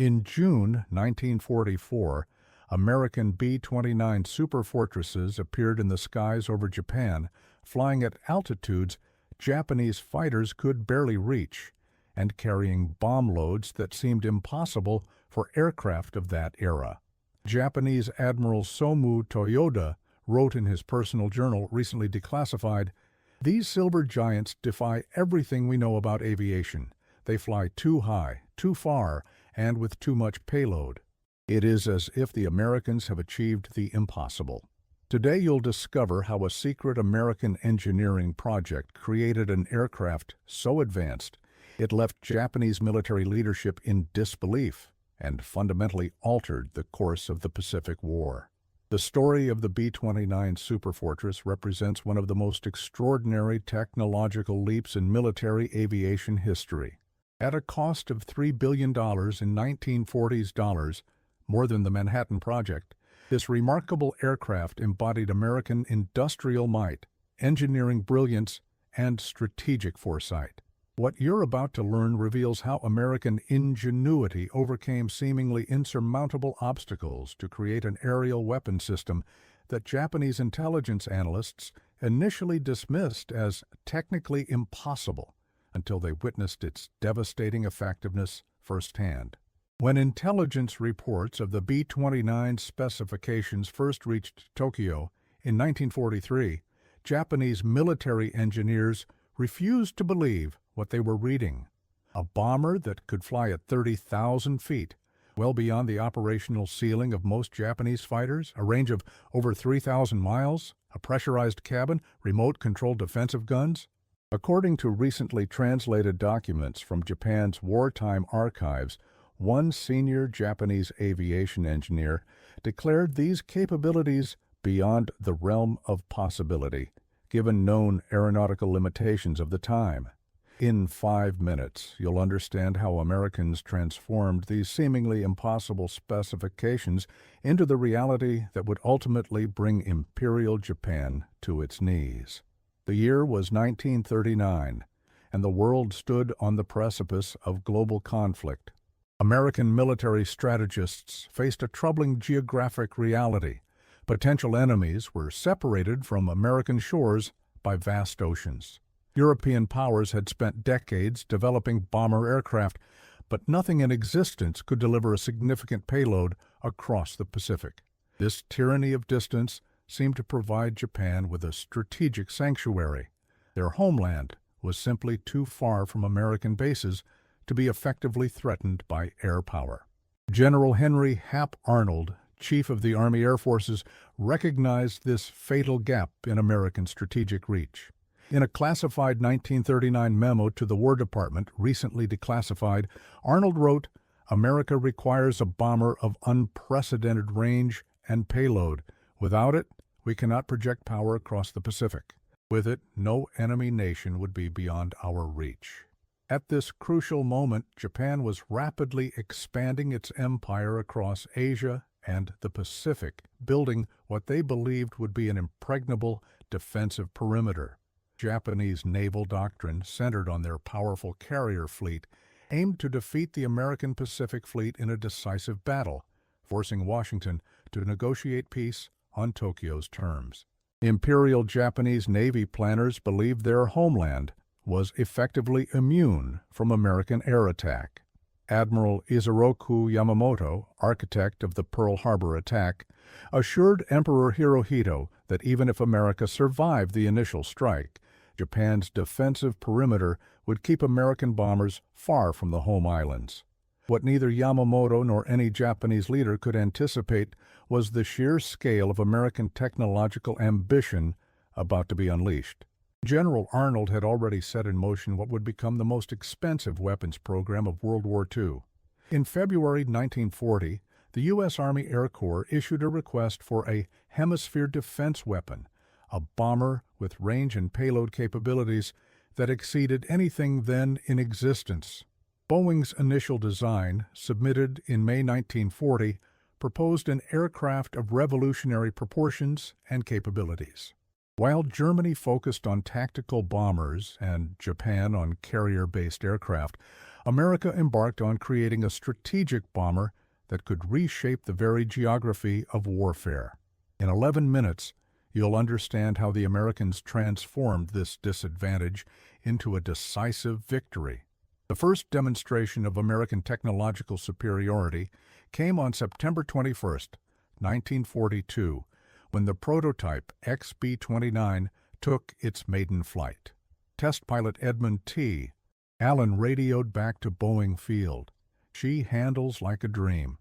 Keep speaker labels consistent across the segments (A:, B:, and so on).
A: In June 1944, American B-29 Superfortresses appeared in the skies over Japan, flying at altitudes Japanese fighters could barely reach, and carrying bomb loads that seemed impossible for aircraft of that era. Japanese Admiral Somu Toyoda wrote in his personal journal, recently declassified, "These silver giants defy everything we know about aviation. They fly too high, too far, and with too much payload. It is as if the Americans have achieved the impossible." Today you'll discover how a secret American engineering project created an aircraft so advanced it left Japanese military leadership in disbelief and fundamentally altered the course of the Pacific War. The story of the B-29 Superfortress represents one of the most extraordinary technological leaps in military aviation history. At a cost of $3 billion in 1940s dollars, more than the Manhattan Project, this remarkable aircraft embodied American industrial might, engineering brilliance, and strategic foresight. What you're about to learn reveals how American ingenuity overcame seemingly insurmountable obstacles to create an aerial weapon system that Japanese intelligence analysts initially dismissed as technically impossible until they witnessed its devastating effectiveness firsthand. When intelligence reports of the B-29 specifications first reached Tokyo in 1943, Japanese military engineers refused to believe what they were reading. A bomber that could fly at 30,000 feet, well beyond the operational ceiling of most Japanese fighters, a range of over 3,000 miles, a pressurized cabin, remote-controlled defensive guns. According to recently translated documents from Japan's wartime archives, one senior Japanese aviation engineer declared these capabilities beyond the realm of possibility, given known aeronautical limitations of the time. In 5 minutes, you'll understand how Americans transformed these seemingly impossible specifications into the reality that would ultimately bring Imperial Japan to its knees. The year was 1939, and the world stood on the precipice of global conflict. American military strategists faced a troubling geographic reality. Potential enemies were separated from American shores by vast oceans. European powers had spent decades developing bomber aircraft, but nothing in existence could deliver a significant payload across the Pacific. This tyranny of distance seemed to provide Japan with a strategic sanctuary. Their homeland was simply too far from American bases to be effectively threatened by air power. General Henry Hap Arnold, Chief of the Army Air Forces, recognized this fatal gap in American strategic reach. In a classified 1939 memo to the War Department, recently declassified, Arnold wrote, "America requires a bomber of unprecedented range and payload. Without it, we cannot project power across the Pacific. With it, no enemy nation would be beyond our reach." At this crucial moment, Japan was rapidly expanding its empire across Asia and the Pacific, building what they believed would be an impregnable defensive perimeter. Japanese naval doctrine, centered on their powerful carrier fleet, aimed to defeat the American Pacific Fleet in a decisive battle, forcing Washington to negotiate peace on Tokyo's terms. Imperial Japanese Navy planners believed their homeland was effectively immune from American air attack. Admiral Isoroku Yamamoto, architect of the Pearl Harbor attack, assured Emperor Hirohito that even if America survived the initial strike, Japan's defensive perimeter would keep American bombers far from the home islands. What neither Yamamoto nor any Japanese leader could anticipate was the sheer scale of American technological ambition about to be unleashed. General Arnold had already set in motion what would become the most expensive weapons program of World War II. In February 1940, the U.S. Army Air Corps issued a request for a hemisphere defense weapon, a bomber with range and payload capabilities that exceeded anything then in existence. Boeing's initial design, submitted in May 1940, proposed an aircraft of revolutionary proportions and capabilities. While Germany focused on tactical bombers and Japan on carrier-based aircraft, America embarked on creating a strategic bomber that could reshape the very geography of warfare. In 11 minutes, you'll understand how the Americans transformed this disadvantage into a decisive victory. The first demonstration of American technological superiority came on September 21, 1942, when the prototype B-29 took its maiden flight. Test pilot Edmund T. Allen radioed back to Boeing Field. "She handles like a dream."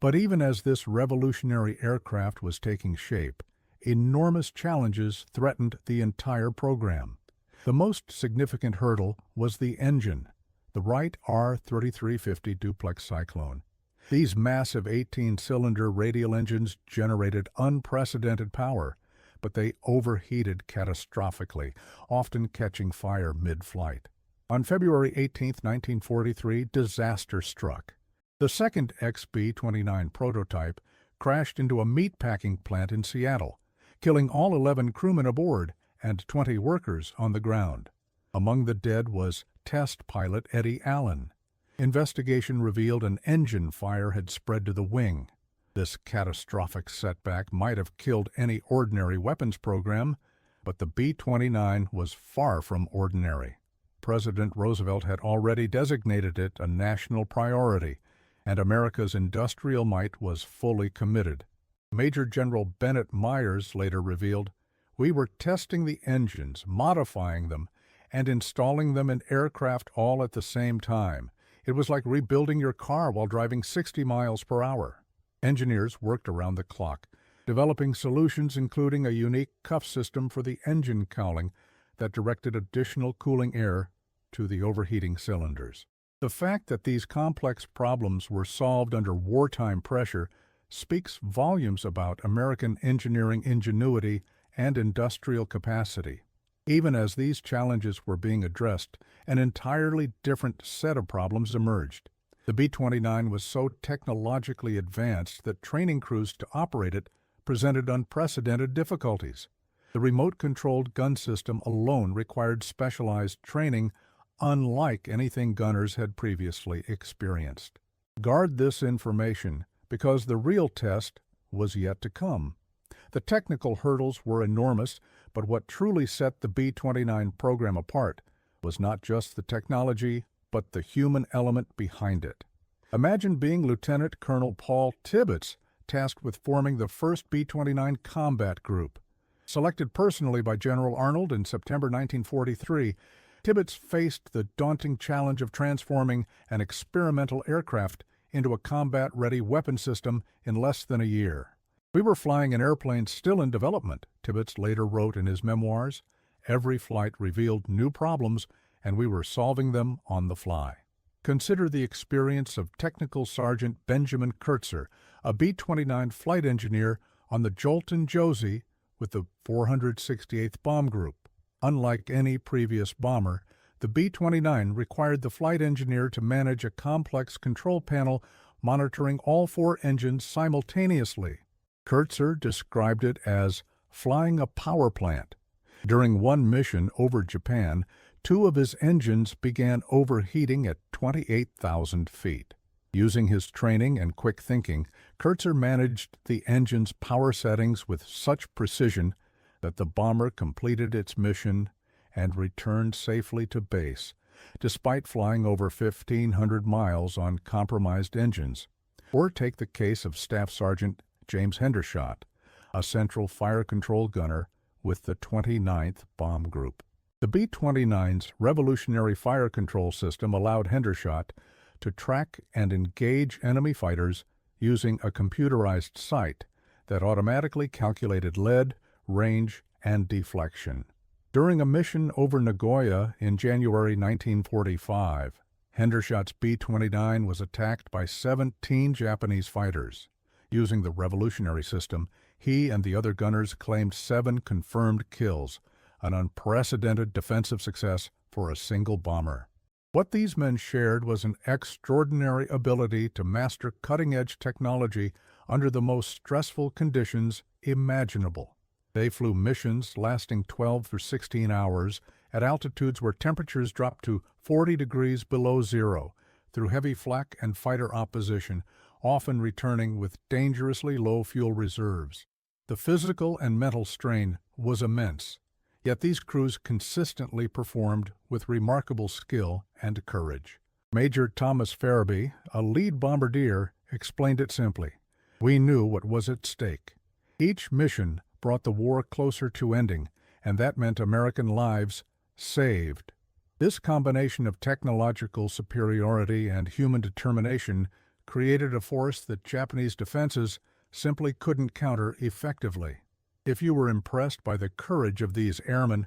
A: But even as this revolutionary aircraft was taking shape, enormous challenges threatened the entire program. The most significant hurdle was the engine, the Wright R-3350 duplex Cyclone. These massive 18-cylinder radial engines generated unprecedented power, but they overheated catastrophically, often catching fire mid-flight. On February 18, 1943, disaster struck. The second B-29 prototype crashed into a meatpacking plant in Seattle, killing all 11 crewmen aboard and 20 workers on the ground. Among the dead was test pilot Eddie Allen. Investigation revealed an engine fire had spread to the wing. This catastrophic setback might have killed any ordinary weapons program, but the B-29 was far from ordinary. President Roosevelt had already designated it a national priority, and America's industrial might was fully committed. Major General Bennett Myers later revealed, "We were testing the engines, modifying them, and installing them in aircraft all at the same time. It was like rebuilding your car while driving 60 miles per hour." Engineers worked around the clock, developing solutions including a unique cuff system for the engine cowling that directed additional cooling air to the overheating cylinders. The fact that these complex problems were solved under wartime pressure speaks volumes about American engineering ingenuity and industrial capacity. Even as these challenges were being addressed, an entirely different set of problems emerged. The B-29 was so technologically advanced that training crews to operate it presented unprecedented difficulties. The remote-controlled gun system alone required specialized training unlike anything gunners had previously experienced. Guard this information, because the real test was yet to come. The technical hurdles were enormous, but what truly set the B-29 program apart was not just the technology, but the human element behind it. Imagine being Lieutenant Colonel Paul Tibbets, tasked with forming the first B-29 combat group. Selected personally by General Arnold in September 1943, Tibbets faced the daunting challenge of transforming an experimental aircraft into a combat-ready weapon system in less than a year. "We were flying an airplane still in development," Tibbets later wrote in his memoirs. "Every flight revealed new problems, and we were solving them on the fly." Consider the experience of Technical Sergeant Benjamin Kurtzer, a B-29 flight engineer on the Jolton Josie with the 468th Bomb Group. Unlike any previous bomber, the B-29 required the flight engineer to manage a complex control panel monitoring all 4 engines simultaneously. Kurtzer described it as flying a power plant. During one mission over Japan, 2 of his engines began overheating at 28,000 feet. Using his training and quick thinking, Kurtzer managed the engine's power settings with such precision that the bomber completed its mission and returned safely to base, despite flying over 1,500 miles on compromised engines. Or take the case of Staff Sergeant James Hendershot, a central fire control gunner with the 29th Bomb Group. The B-29's revolutionary fire control system allowed Hendershot to track and engage enemy fighters using a computerized sight that automatically calculated lead, range, and deflection. During a mission over Nagoya in January 1945, Hendershot's B-29 was attacked by 17 Japanese fighters. Using the revolutionary system, he and the other gunners claimed 7 confirmed kills, an unprecedented defensive success for a single bomber. What these men shared was an extraordinary ability to master cutting-edge technology under the most stressful conditions imaginable. They flew missions lasting 12 or 16 hours at altitudes where temperatures dropped to 40 degrees below zero, through heavy flak and fighter opposition, often returning with dangerously low fuel reserves. The physical and mental strain was immense, yet these crews consistently performed with remarkable skill and courage. Major Thomas Farabee, a lead bombardier, explained it simply. We knew what was at stake. Each mission brought the war closer to ending, and that meant American lives saved. This combination of technological superiority and human determination created a force that Japanese defenses simply couldn't counter effectively. If you were impressed by the courage of these airmen,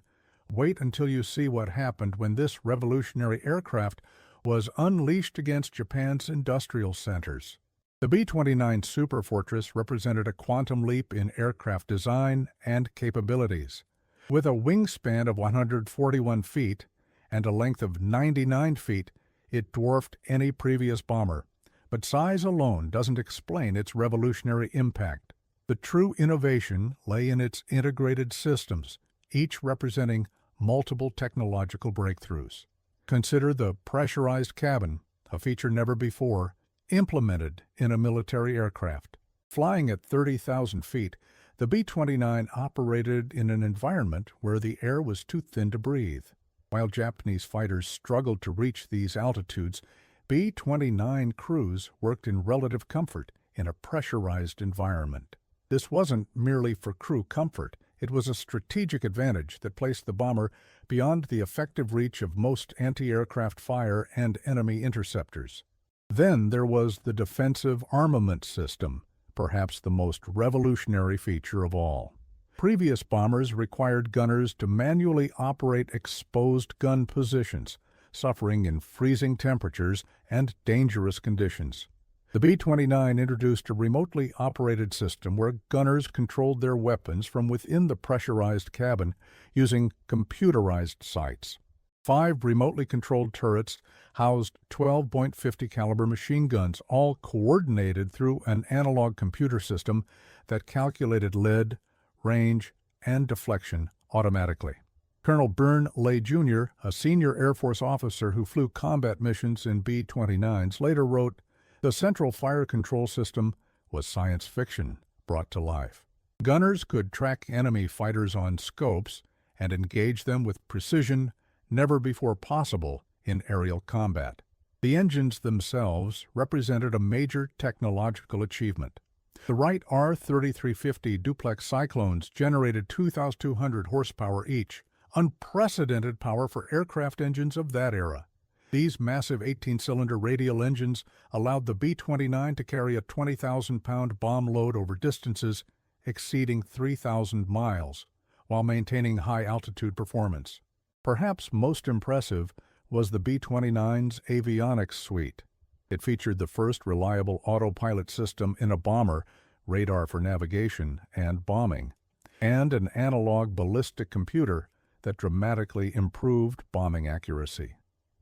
A: wait until you see what happened when this revolutionary aircraft was unleashed against Japan's industrial centers. The B-29 Superfortress represented a quantum leap in aircraft design and capabilities. With a wingspan of 141 feet and a length of 99 feet, it dwarfed any previous bomber. But size alone doesn't explain its revolutionary impact. The true innovation lay in its integrated systems, each representing multiple technological breakthroughs. Consider the pressurized cabin, a feature never before implemented in a military aircraft. Flying at 30,000 feet, the B-29 operated in an environment where the air was too thin to breathe. While Japanese fighters struggled to reach these altitudes, B-29 crews worked in relative comfort in a pressurized environment. This wasn't merely for crew comfort. It was a strategic advantage that placed the bomber beyond the effective reach of most anti-aircraft fire and enemy interceptors. Then there was the defensive armament system, perhaps the most revolutionary feature of all. Previous bombers required gunners to manually operate exposed gun positions, suffering in freezing temperatures and dangerous conditions. The B-29 introduced a remotely operated system where gunners controlled their weapons from within the pressurized cabin using computerized sights. 5 remotely controlled turrets housed 12.50 caliber machine guns, all coordinated through an analog computer system that calculated lead, range, and deflection automatically. Colonel Byrne Lay Jr., a senior Air Force officer who flew combat missions in B-29s, later wrote, "The central fire control system was science fiction brought to life. Gunners could track enemy fighters on scopes and engage them with precision never before possible in aerial combat." The engines themselves represented a major technological achievement. The Wright R-3350 duplex Cyclones generated 2,200 horsepower each, unprecedented power for aircraft engines of that era. These massive 18-cylinder radial engines allowed the B-29 to carry a 20,000-pound bomb load over distances exceeding 3,000 miles, while maintaining high-altitude performance. Perhaps most impressive was the B-29's avionics suite. It featured the first reliable autopilot system in a bomber, radar for navigation and bombing, and an analog ballistic computer that dramatically improved bombing accuracy.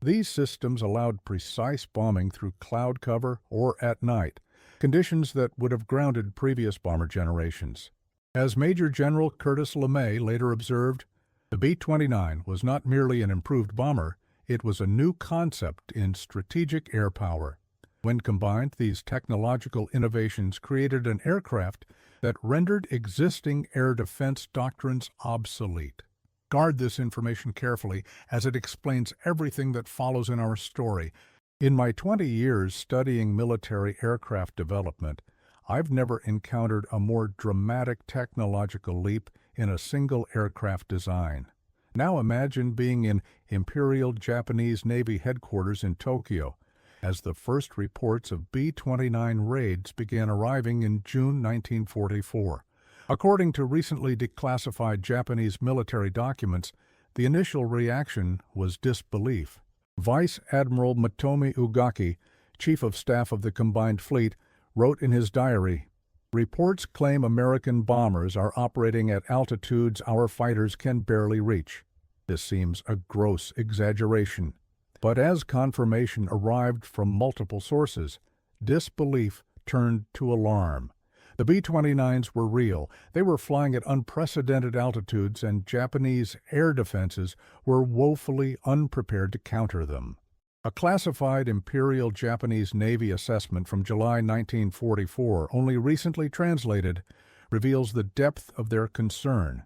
A: These systems allowed precise bombing through cloud cover or at night, conditions that would have grounded previous bomber generations. As Major General Curtis LeMay later observed, the B-29 was not merely an improved bomber, it was a new concept in strategic air power. When combined, these technological innovations created an aircraft that rendered existing air defense doctrines obsolete. Guard this information carefully, as it explains everything that follows in our story. In my 20 years studying military aircraft development, I've never encountered a more dramatic technological leap in a single aircraft design. Now imagine being in Imperial Japanese Navy headquarters in Tokyo, as the first reports of B-29 raids began arriving in June 1944. According to recently declassified Japanese military documents, the initial reaction was disbelief. Vice Admiral Matomi Ugaki, Chief of Staff of the Combined Fleet, wrote in his diary, "Reports claim American bombers are operating at altitudes our fighters can barely reach. This seems a gross exaggeration." But as confirmation arrived from multiple sources, disbelief turned to alarm. The B-29s were real. They were flying at unprecedented altitudes, and Japanese air defenses were woefully unprepared to counter them. A classified Imperial Japanese Navy assessment from July 1944, only recently translated, reveals the depth of their concern.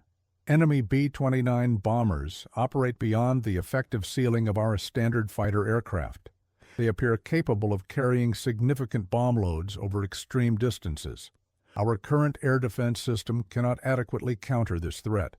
A: Enemy B-29 bombers operate beyond the effective ceiling of our standard fighter aircraft. They appear capable of carrying significant bomb loads over extreme distances. Our current air defense system cannot adequately counter this threat.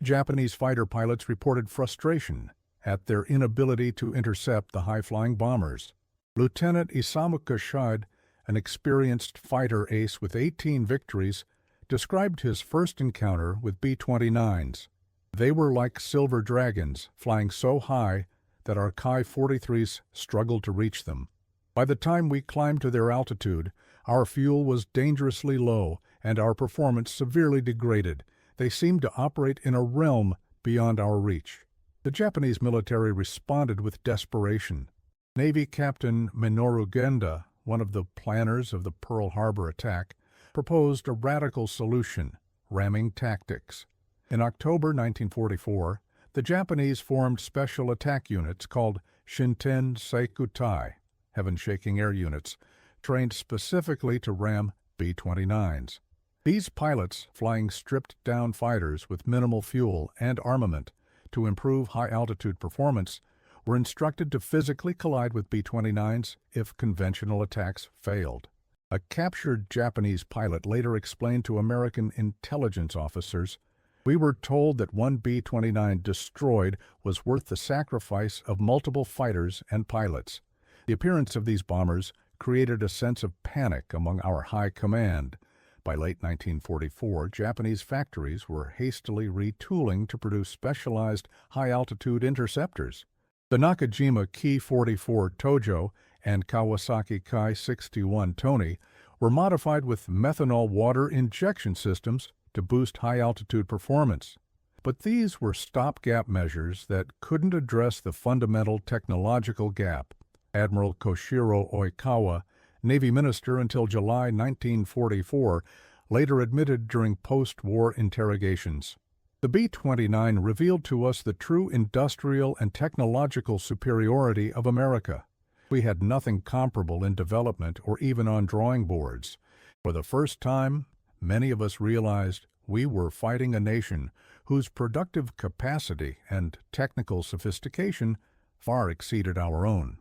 A: Japanese fighter pilots reported frustration at their inability to intercept the high-flying bombers. Lieutenant Isamu Kashide, an experienced fighter ace with 18 victories, described his first encounter with B-29s. They were like silver dragons, flying so high that our Ki-43s struggled to reach them. By the time we climbed to their altitude, our fuel was dangerously low and our performance severely degraded. They seemed to operate in a realm beyond our reach. The Japanese military responded with desperation. Navy Captain Minoru Genda, one of the planners of the Pearl Harbor attack, proposed a radical solution: ramming tactics. In October 1944, the Japanese formed special attack units called Shinten Seikutai, heaven-shaking air units, trained specifically to ram B-29s. These pilots, flying stripped-down fighters with minimal fuel and armament to improve high-altitude performance, were instructed to physically collide with B-29s if conventional attacks failed. A captured Japanese pilot later explained to American intelligence officers, "We were told that one B-29 destroyed was worth the sacrifice of multiple fighters and pilots." The appearance of these bombers created a sense of panic among our high command. By late 1944, Japanese factories were hastily retooling to produce specialized high-altitude interceptors. The Nakajima Ki-44 Tojo and Kawasaki Ki-61 Tony were modified with methanol water injection systems to boost high-altitude performance. But these were stopgap measures that couldn't address the fundamental technological gap. Admiral Koshiro Oikawa, Navy Minister until July 1944, later admitted during post-war interrogations, "The B-29 revealed to us the true industrial and technological superiority of America. We had nothing comparable in development or even on drawing boards. For the first time, many of us realized we were fighting a nation whose productive capacity and technical sophistication far exceeded our own."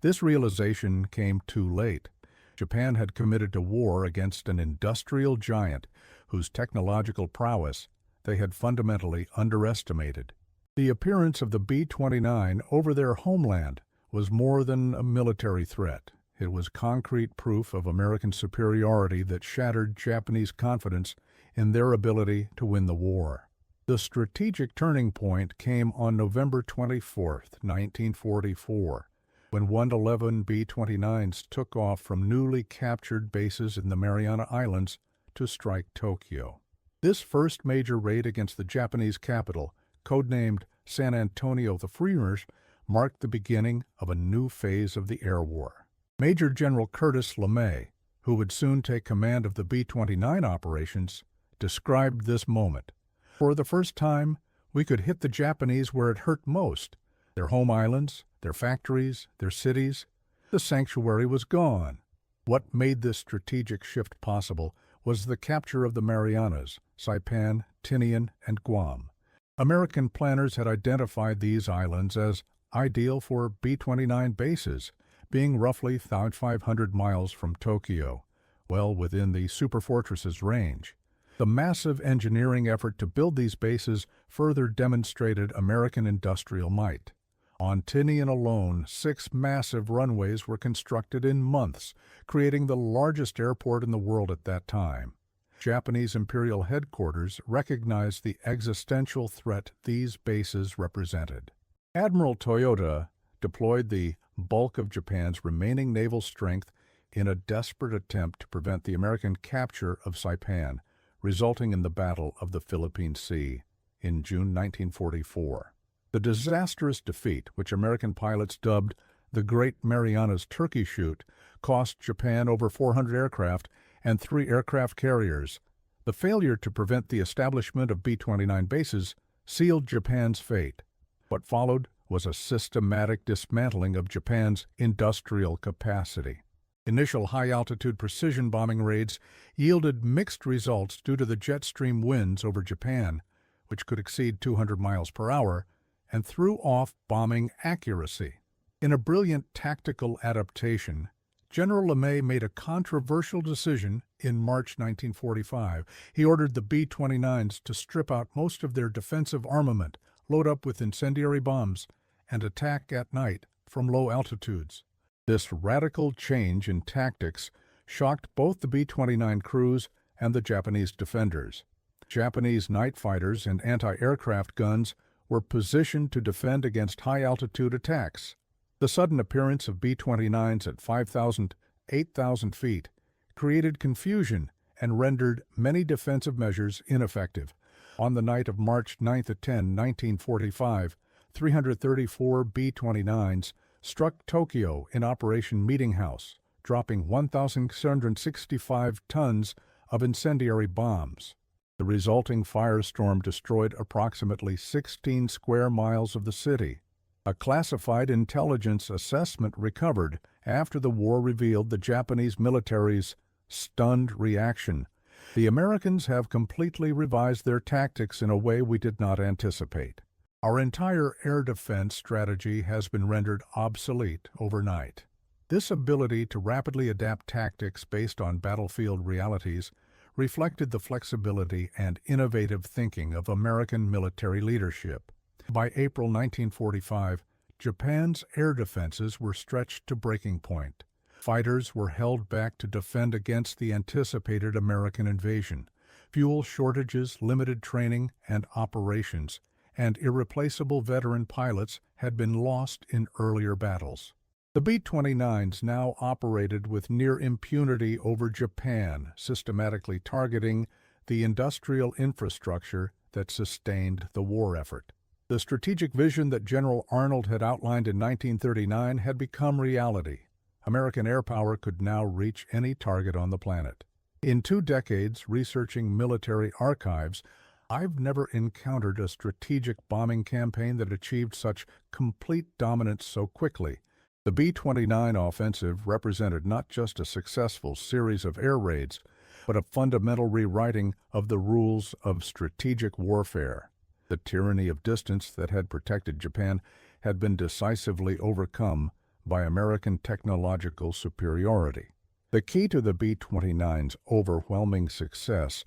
A: This realization came too late. Japan had committed to war against an industrial giant whose technological prowess they had fundamentally underestimated. The appearance of the B-29 over their homeland was more than a military threat. It was concrete proof of American superiority that shattered Japanese confidence in their ability to win the war. The strategic turning point came on November 24, 1944, when 111 B-29s took off from newly captured bases in the Mariana Islands to strike Tokyo. This first major raid against the Japanese capital, codenamed San Antonio the Freemers, marked the beginning of a new phase of the air war. Major General Curtis LeMay, who would soon take command of the B-29 operations, described this moment. "For the first time, we could hit the Japanese where it hurt most, their home islands, their factories, their cities. The sanctuary was gone." What made this strategic shift possible was the capture of the Marianas, Saipan, Tinian, and Guam. American planners had identified these islands as ideal for B-29 bases, being roughly 500 miles from Tokyo, well within the Superfortresses range. The massive engineering effort to build these bases further demonstrated American industrial might. On Tinian alone, 6 massive runways were constructed in months, creating the largest airport in the world at that time. Japanese Imperial headquarters recognized the existential threat these bases represented. Admiral Toyota deployed the bulk of Japan's remaining naval strength in a desperate attempt to prevent the American capture of Saipan, resulting in the Battle of the Philippine Sea in June 1944. The disastrous defeat, which American pilots dubbed the Great Marianas Turkey Shoot, cost Japan over 400 aircraft and 3 aircraft carriers. The failure to prevent the establishment of B-29 bases sealed Japan's fate. What followed was a systematic dismantling of Japan's industrial capacity. Initial high-altitude precision bombing raids yielded mixed results due to the jet stream winds over Japan, which could exceed 200 miles per hour, and threw off bombing accuracy. In a brilliant tactical adaptation, General LeMay made a controversial decision in March 1945. He ordered the B-29s to strip out most of their defensive armament, load up with incendiary bombs, and attack at night from low altitudes. This radical change in tactics shocked both the B-29 crews and the Japanese defenders. Japanese night fighters and anti-aircraft guns were positioned to defend against high-altitude attacks. The sudden appearance of B-29s at 5,000, 8,000 feet created confusion and rendered many defensive measures ineffective. On the night of March 9-10, 1945, 334 B-29s struck Tokyo in Operation Meeting House, dropping 1,665 tons of incendiary bombs. The resulting firestorm destroyed approximately 16 square miles of the city. A classified intelligence assessment recovered after the war revealed the Japanese military's stunned reaction. The Americans have completely revised their tactics in a way we did not anticipate. Our entire air defense strategy has been rendered obsolete overnight. This ability to rapidly adapt tactics based on battlefield realities reflected the flexibility and innovative thinking of American military leadership. By April 1945, Japan's air defenses were stretched to breaking point. Fighters were held back to defend against the anticipated American invasion. Fuel shortages, limited training and operations, and irreplaceable veteran pilots had been lost in earlier battles. The B-29s now operated with near impunity over Japan, systematically targeting the industrial infrastructure that sustained the war effort. The strategic vision that General Arnold had outlined in 1939 had become reality. American air power could now reach any target on the planet. In 2 decades researching military archives, I've never encountered a strategic bombing campaign that achieved such complete dominance so quickly. The B-29 offensive represented not just a successful series of air raids, but a fundamental rewriting of the rules of strategic warfare. The tyranny of distance that had protected Japan had been decisively overcome by American technological superiority. The key to the B-29's overwhelming success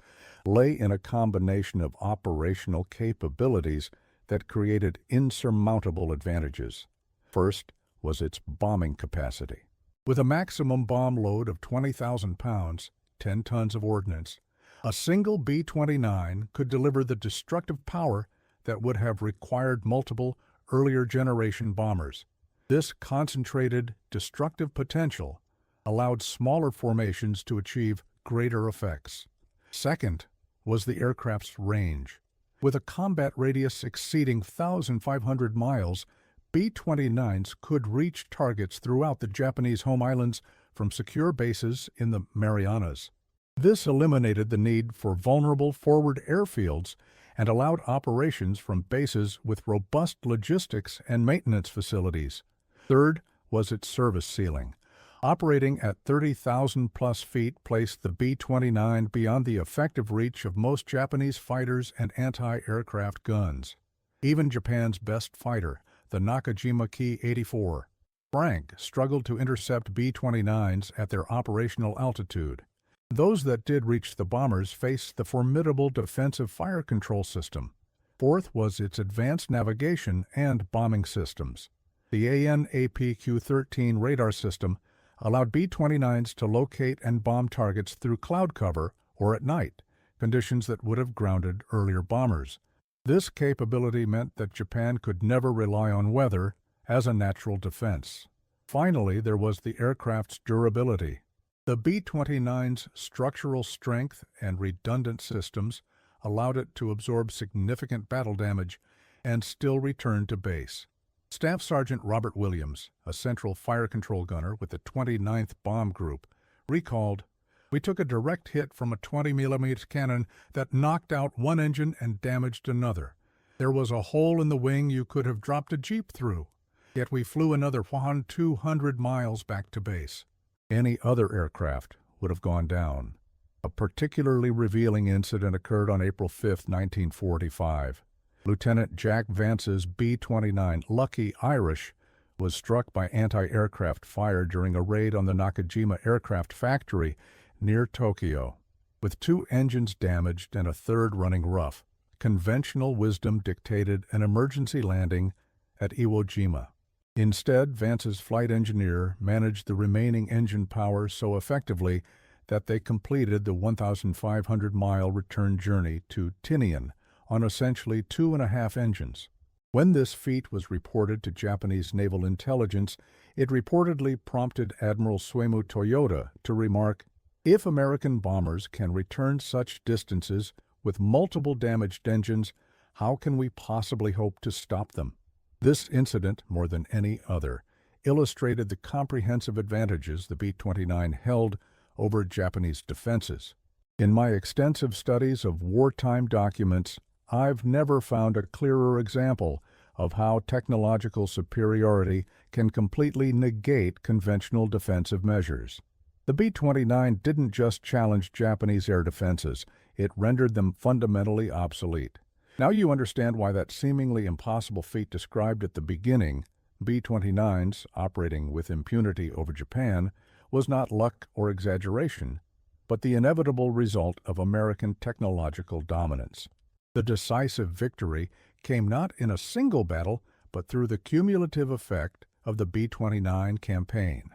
A: lay in a combination of operational capabilities that created insurmountable advantages. First was its bombing capacity. With a maximum bomb load of 20,000 pounds, 10 tons of ordnance, a single B-29 could deliver the destructive power that would have required multiple earlier generation bombers. This concentrated destructive potential allowed smaller formations to achieve greater effects. Second was the aircraft's range. With a combat radius exceeding 1,500 miles, B-29s could reach targets throughout the Japanese home islands from secure bases in the Marianas. This eliminated the need for vulnerable forward airfields and allowed operations from bases with robust logistics and maintenance facilities. Third was its service ceiling. Operating at 30,000-plus feet placed the B-29 beyond the effective reach of most Japanese fighters and anti-aircraft guns. Even Japan's best fighter, the Nakajima Ki-84, Frank, struggled to intercept B-29s at their operational altitude. Those that did reach the bombers faced the formidable defensive fire control system. Fourth was its advanced navigation and bombing systems. The AN/APQ-13 radar system allowed B-29s to locate and bomb targets through cloud cover or at night, conditions that would have grounded earlier bombers. This capability meant that Japan could never rely on weather as a natural defense. Finally, there was the aircraft's durability. The B-29's structural strength and redundant systems allowed it to absorb significant battle damage and still return to base. Staff Sergeant Robert Williams, a central fire control gunner with the 29th Bomb Group, recalled, "We took a direct hit from a 20mm cannon that knocked out one engine and damaged another. There was a hole in the wing you could have dropped a jeep through. Yet we flew another 200 miles back to base. Any other aircraft would have gone down. A particularly revealing incident occurred on April 5, 1945. Lieutenant Jack Vance's B-29 Lucky Irish was struck by anti-aircraft fire during a raid on the Nakajima Aircraft Factory near Tokyo. With 2 engines damaged and a third running rough, conventional wisdom dictated an emergency landing at Iwo Jima. Instead, Vance's flight engineer managed the remaining engine power so effectively that they completed the 1,500-mile return journey to Tinian on essentially 2.5 engines. When this feat was reported to Japanese naval intelligence, it reportedly prompted Admiral Suemu Toyota to remark, "If American bombers can return such distances with multiple damaged engines, how can we possibly hope to stop them?" This incident, more than any other, illustrated the comprehensive advantages the B-29 held over Japanese defenses. In my extensive studies of wartime documents, I've never found a clearer example of how technological superiority can completely negate conventional defensive measures. The B-29 didn't just challenge Japanese air defenses, it rendered them fundamentally obsolete. Now you understand why that seemingly impossible feat described at the beginning, B-29s operating with impunity over Japan, was not luck or exaggeration, but the inevitable result of American technological dominance. The decisive victory came not in a single battle, but through the cumulative effect of the B-29 campaign.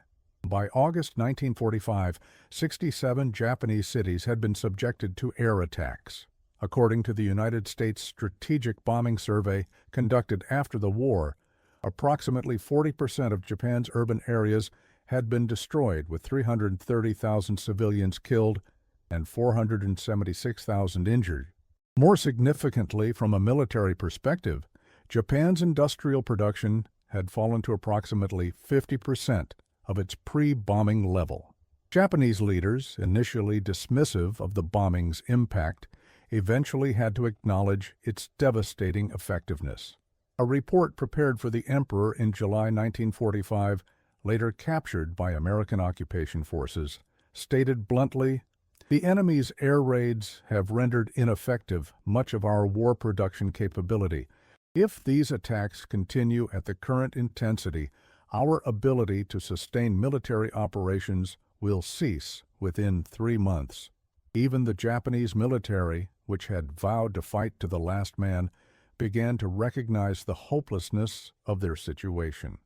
A: By August 1945, 67 Japanese cities had been subjected to air attacks. According to the United States Strategic Bombing Survey conducted after the war, approximately 40% of Japan's urban areas had been destroyed, with 330,000 civilians killed and 476,000 injured. More significantly, from a military perspective, Japan's industrial production had fallen to approximately 50% of its pre-bombing level. Japanese leaders, initially dismissive of the bombing's impact, eventually had to acknowledge its devastating effectiveness. A report prepared for the Emperor in July 1945, later captured by American occupation forces, stated bluntly, "The enemy's air raids have rendered ineffective much of our war production capability. If these attacks continue at the current intensity, our ability to sustain military operations will cease within 3 months." Even the Japanese military, which had vowed to fight to the last man, began to recognize the hopelessness of their situation.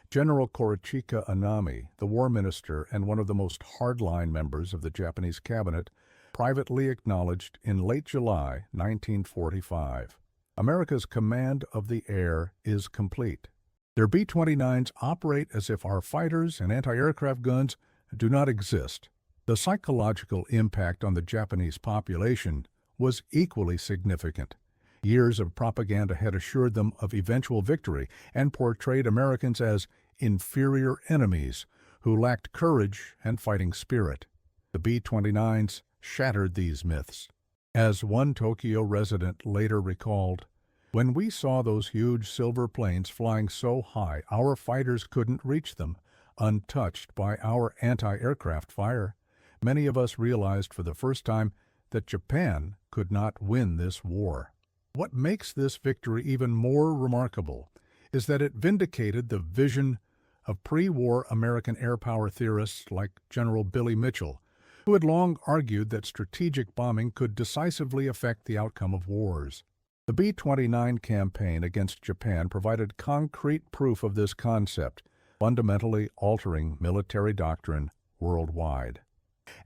A: General Korochika Anami, the war minister and one of the most hardline members of the Japanese cabinet, privately acknowledged in late July 1945, "America's command of the air is complete. Their B-29s operate as if our fighters and anti-aircraft guns do not exist." The psychological impact on the Japanese population was equally significant. Years of propaganda had assured them of eventual victory and portrayed Americans as inferior enemies who lacked courage and fighting spirit. The B-29s shattered these myths. As one Tokyo resident later recalled, "When we saw those huge silver planes flying so high our fighters couldn't reach them, untouched by our anti-aircraft fire, many of us realized for the first time that Japan could not win this war." What makes this victory even more remarkable is that it vindicated the vision of pre-war American air power theorists like General Billy Mitchell, who had long argued that strategic bombing could decisively affect the outcome of wars. The B-29 campaign against Japan provided concrete proof of this concept, fundamentally altering military doctrine worldwide.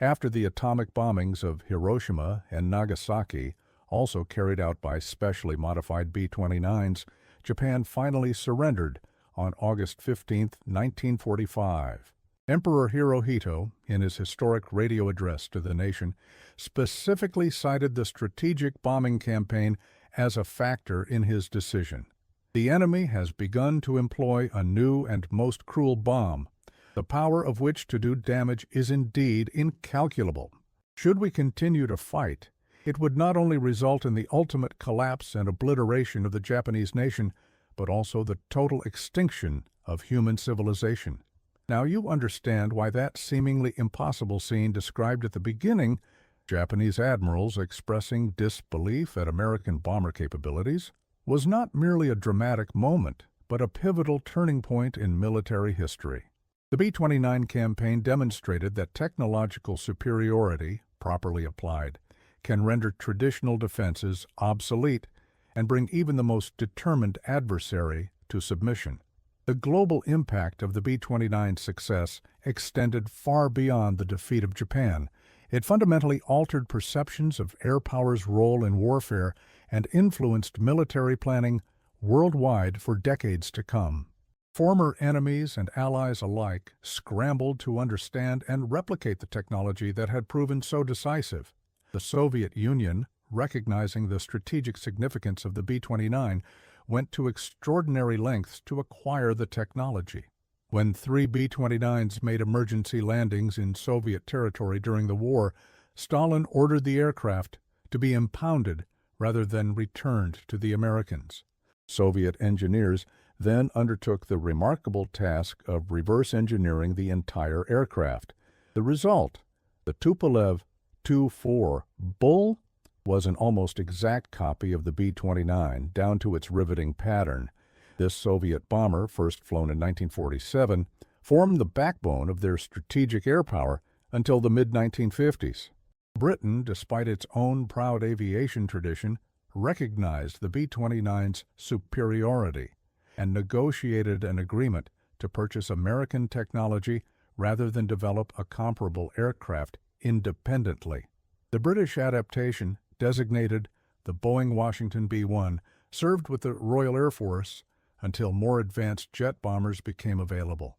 A: After the atomic bombings of Hiroshima and Nagasaki, also carried out by specially modified B-29s, Japan finally surrendered on August 15, 1945. Emperor Hirohito, in his historic radio address to the nation, specifically cited the strategic bombing campaign as a factor in his decision. "The enemy has begun to employ a new and most cruel bomb, the power of which to do damage is indeed incalculable. Should we continue to fight, It would not only result in the ultimate collapse and obliteration of the Japanese nation, but also the total extinction of human civilization. Now you understand why that seemingly impossible scene described at the beginning, Japanese admirals expressing disbelief at American bomber capabilities, was not merely a dramatic moment, but a pivotal turning point in military history. The B-29 campaign demonstrated that technological superiority, properly applied, can render traditional defenses obsolete and bring even the most determined adversary to submission. The global impact of the B-29's success extended far beyond the defeat of Japan. It fundamentally altered perceptions of air power's role in warfare and influenced military planning worldwide for decades to come. Former enemies and allies alike scrambled to understand and replicate the technology that had proven so decisive. The Soviet Union, recognizing the strategic significance of the B-29, went to extraordinary lengths to acquire the technology. When 3 B-29s made emergency landings in Soviet territory during the war, Stalin ordered the aircraft to be impounded rather than returned to the Americans. Soviet engineers then undertook the remarkable task of reverse engineering the entire aircraft. The result, the Tupolev Tu-4 Bull, was an almost exact copy of the B-29 down to its riveting pattern. This Soviet bomber, first flown in 1947, formed the backbone of their strategic air power until the mid-1950s. Britain, despite its own proud aviation tradition, recognized the B-29's superiority and negotiated an agreement to purchase American technology rather than develop a comparable aircraft independently. The British adaptation, designated the Boeing Washington B-1, served with the Royal Air Force until more advanced jet bombers became available.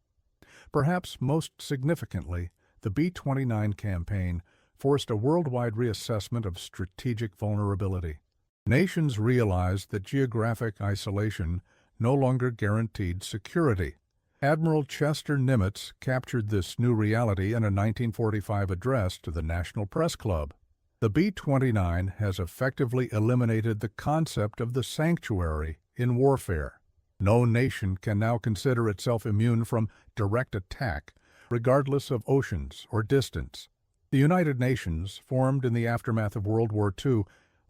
A: Perhaps most significantly, the B-29 campaign forced a worldwide reassessment of strategic vulnerability. Nations realized that geographic isolation no longer guaranteed security. Admiral Chester Nimitz captured this new reality in a 1945 address to the National Press Club. The B-29 has effectively eliminated the concept of the sanctuary in warfare. No nation can now consider itself immune from direct attack, regardless of oceans or distance. The United Nations, formed in the aftermath of World War II,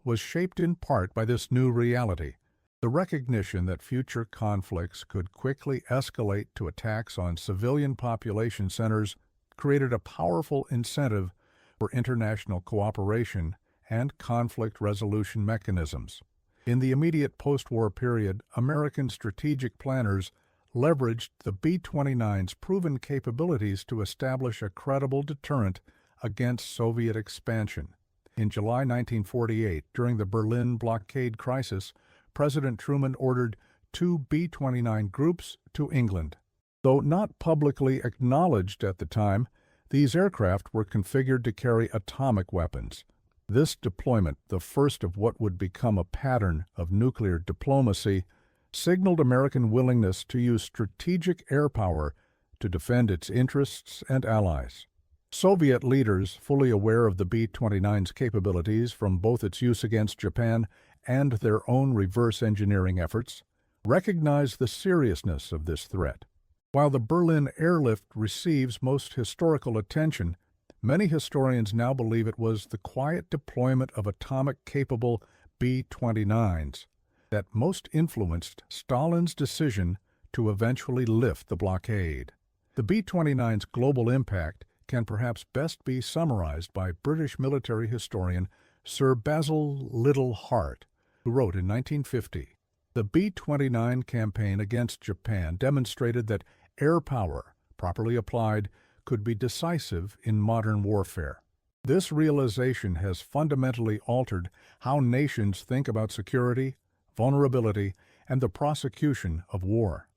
A: was shaped in part by this new reality. The recognition that future conflicts could quickly escalate to attacks on civilian population centers created a powerful incentive for international cooperation and conflict resolution mechanisms. In the immediate post-war period, American strategic planners leveraged the B-29's proven capabilities to establish a credible deterrent against Soviet expansion. In July 1948, during the Berlin blockade crisis, President Truman ordered 2 B-29 groups to England. Though not publicly acknowledged at the time, these aircraft were configured to carry atomic weapons. This deployment, the first of what would become a pattern of nuclear diplomacy, signaled American willingness to use strategic air power to defend its interests and allies. Soviet leaders, fully aware of the B-29's capabilities from both its use against Japan and their own reverse engineering efforts, recognized the seriousness of this threat. While the Berlin airlift receives most historical attention, many historians now believe it was the quiet deployment of atomic-capable B-29s that most influenced Stalin's decision to eventually lift the blockade. The B-29's global impact can perhaps best be summarized by British military historian Sir Basil Liddell-Hart, who wrote in 1950, "The B-29 campaign against Japan demonstrated that air power, properly applied, could be decisive in modern warfare. This realization has fundamentally altered how nations think about security, vulnerability, and the prosecution of war.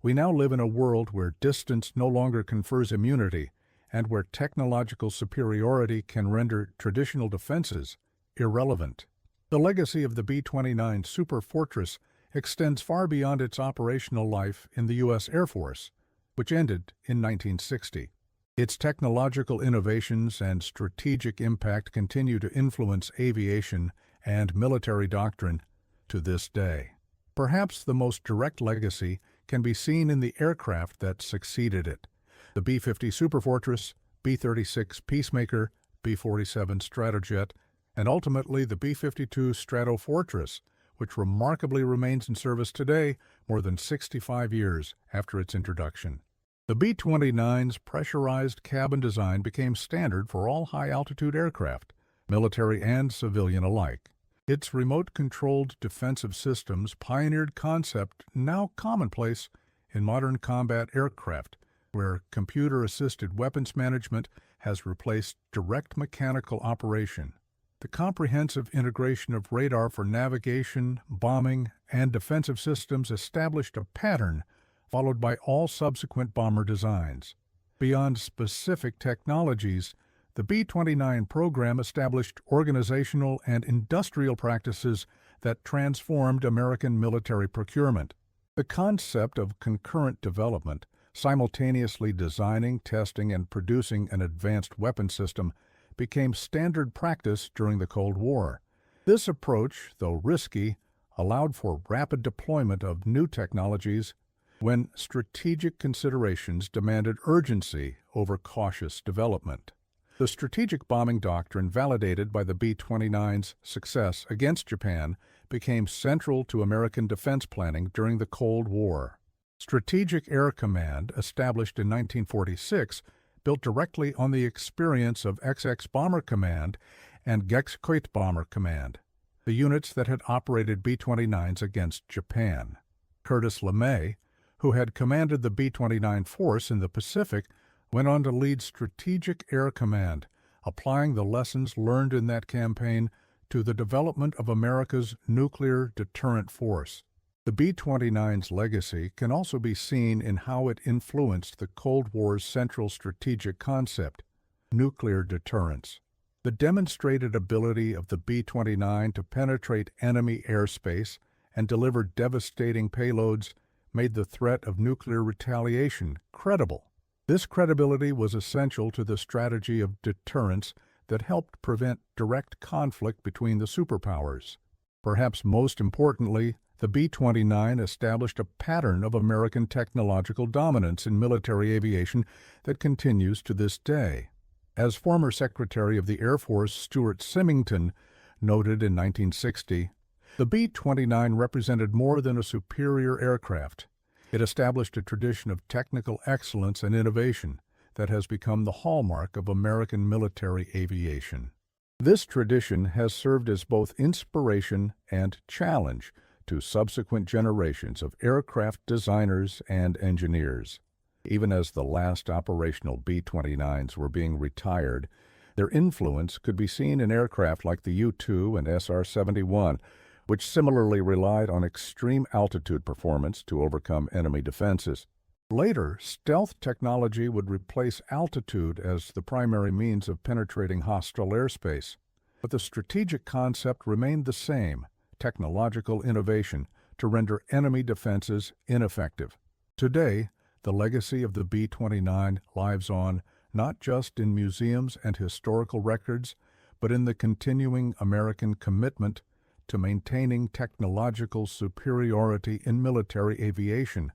A: We now live in a world where distance no longer confers immunity and where technological superiority can render traditional defenses irrelevant." The legacy of the B-29 Superfortress extends far beyond its operational life in the U.S. Air Force, which ended in 1960. Its technological innovations and strategic impact continue to influence aviation and military doctrine to this day. Perhaps the most direct legacy can be seen in the aircraft that succeeded it: the B-50 Superfortress, B-36 Peacemaker, B-47 Stratojet, and ultimately the B-52 Stratofortress, which remarkably remains in service today more than 65 years after its introduction. The B-29's pressurized cabin design became standard for all high-altitude aircraft, military and civilian alike. Its remote-controlled defensive systems pioneered concept now commonplace in modern combat aircraft, where computer-assisted weapons management has replaced direct mechanical operation. The comprehensive integration of radar for navigation, bombing, and defensive systems established a pattern followed by all subsequent bomber designs. Beyond specific technologies, the B-29 program established organizational and industrial practices that transformed American military procurement. The concept of concurrent development, simultaneously designing, testing, and producing an advanced weapon system, became standard practice during the Cold War. This approach, though risky, allowed for rapid deployment of new technologies when strategic considerations demanded urgency over cautious development. The strategic bombing doctrine, validated by the B-29's success against Japan, became central to American defense planning during the Cold War. Strategic Air Command, established in 1946, built directly on the experience of XX Bomber Command and Gexkoit Bomber Command, the units that had operated B-29s against Japan. Curtis LeMay, who had commanded the B-29 force in the Pacific, went on to lead Strategic Air Command, applying the lessons learned in that campaign to the development of America's nuclear deterrent force. The B-29's legacy can also be seen in how it influenced the Cold War's central strategic concept: nuclear deterrence. The demonstrated ability of the B-29 to penetrate enemy airspace and deliver devastating payloads made the threat of nuclear retaliation credible. This credibility was essential to the strategy of deterrence that helped prevent direct conflict between the superpowers. Perhaps most importantly, the B-29 established a pattern of American technological dominance in military aviation that continues to this day. As former Secretary of the Air Force Stuart Symington noted in 1960, the B-29 represented more than a superior aircraft. It established a tradition of technical excellence and innovation that has become the hallmark of American military aviation. This tradition has served as both inspiration and challenge to subsequent generations of aircraft designers and engineers. Even as the last operational B-29s were being retired, their influence could be seen in aircraft like the U-2 and SR-71, which similarly relied on extreme altitude performance to overcome enemy defenses. Later, stealth technology would replace altitude as the primary means of penetrating hostile airspace. But the strategic concept remained the same: technological innovation to render enemy defenses ineffective. Today, the legacy of the B-29 lives on not just in museums and historical records, but in the continuing American commitment to maintaining technological superiority in military aviation,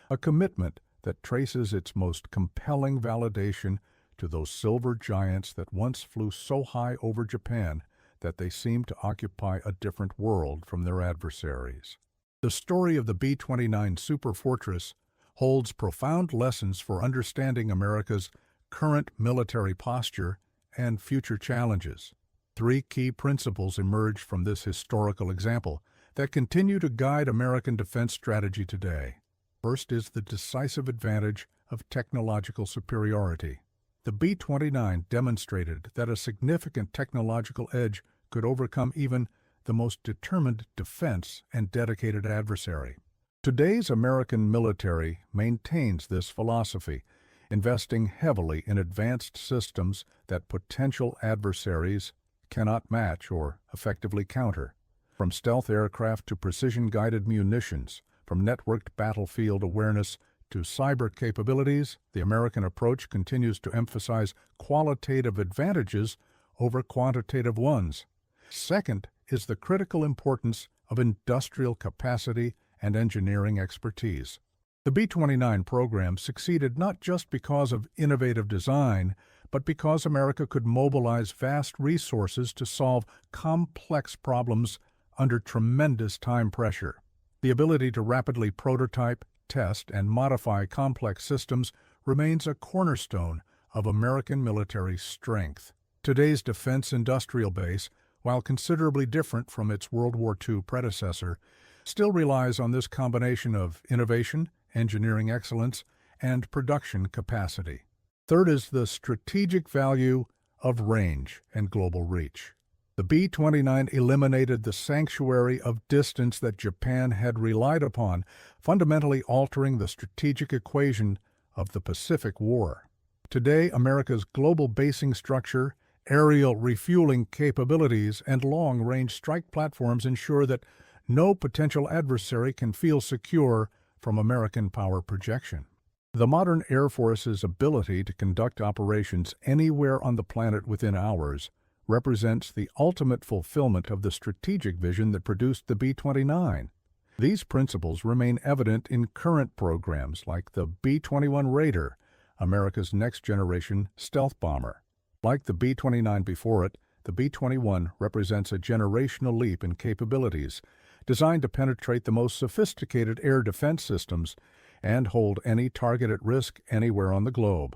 A: a commitment that traces its most compelling validation to those silver giants that once flew so high over Japan that they seemed to occupy a different world from their adversaries. The story of the B-29 Superfortress holds profound lessons for understanding America's current military posture and future challenges. Three key principles emerge from this historical example that continue to guide American defense strategy today. First is the decisive advantage of technological superiority. The B-29 demonstrated that a significant technological edge could overcome even the most determined defense and dedicated adversary. Today's American military maintains this philosophy, investing heavily in advanced systems that potential adversaries cannot match or effectively counter. From stealth aircraft to precision-guided munitions, from networked battlefield awareness to cyber capabilities, the American approach continues to emphasize qualitative advantages over quantitative ones. Second is the critical importance of industrial capacity and engineering expertise. The B-29 program succeeded not just because of innovative design, but because America could mobilize vast resources to solve complex problems under tremendous time pressure. The ability to rapidly prototype, test, and modify complex systems remains a cornerstone of American military strength. Today's defense industrial base, while considerably different from its World War II predecessor, still relies on this combination of innovation, engineering excellence, and production capacity. Third is the strategic value of range and global reach. The B-29 eliminated the sanctuary of distance that Japan had relied upon, fundamentally altering the strategic equation of the Pacific War. Today, America's global basing structure, aerial refueling capabilities, and long-range strike platforms ensure that no potential adversary can feel secure from American power projection. The modern Air Force's ability to conduct operations anywhere on the planet within hours represents the ultimate fulfillment of the strategic vision that produced the B-29. These principles remain evident in current programs like the B-21 Raider, America's next-generation stealth bomber. Like the B-29 before it, the B-21 represents a generational leap in capabilities, designed to penetrate the most sophisticated air defense systems and hold any target at risk anywhere on the globe.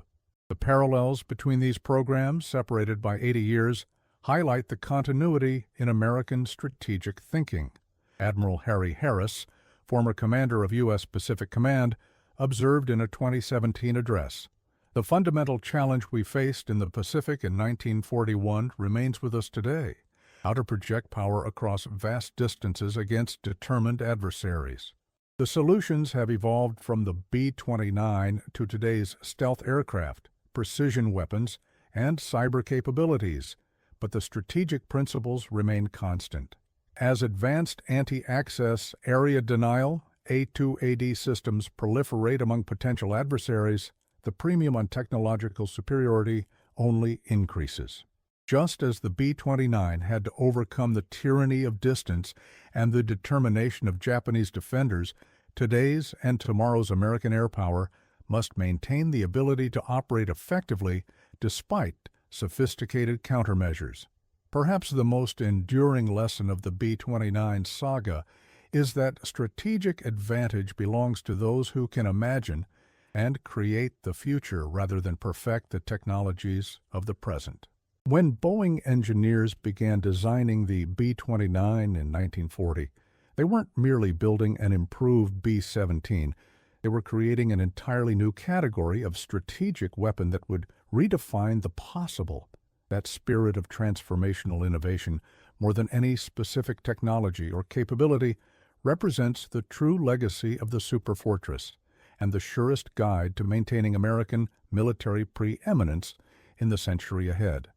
A: The parallels between these programs, separated by 80 years, highlight the continuity in American strategic thinking. Admiral Harry Harris, former commander of U.S. Pacific Command, observed in a 2017 address, "The fundamental challenge we faced in the Pacific in 1941 remains with us today: how to project power across vast distances against determined adversaries." The solutions have evolved from the B-29 to today's stealth aircraft, precision weapons, and cyber capabilities, but the strategic principles remain constant. As advanced anti-access area denial A2AD systems proliferate among potential adversaries, the premium on technological superiority only increases. Just as the B-29 had to overcome the tyranny of distance and the determination of Japanese defenders, today's and tomorrow's American air power must maintain the ability to operate effectively despite sophisticated countermeasures. Perhaps the most enduring lesson of the B-29 saga is that strategic advantage belongs to those who can imagine and create the future rather than perfect the technologies of the present. When Boeing engineers began designing the B-29 in 1940, they weren't merely building an improved B-17, they were creating an entirely new category of strategic weapon that would redefine the possible. That spirit of transformational innovation, more than any specific technology or capability, represents the true legacy of the Superfortress and the surest guide to maintaining American military preeminence in the century ahead.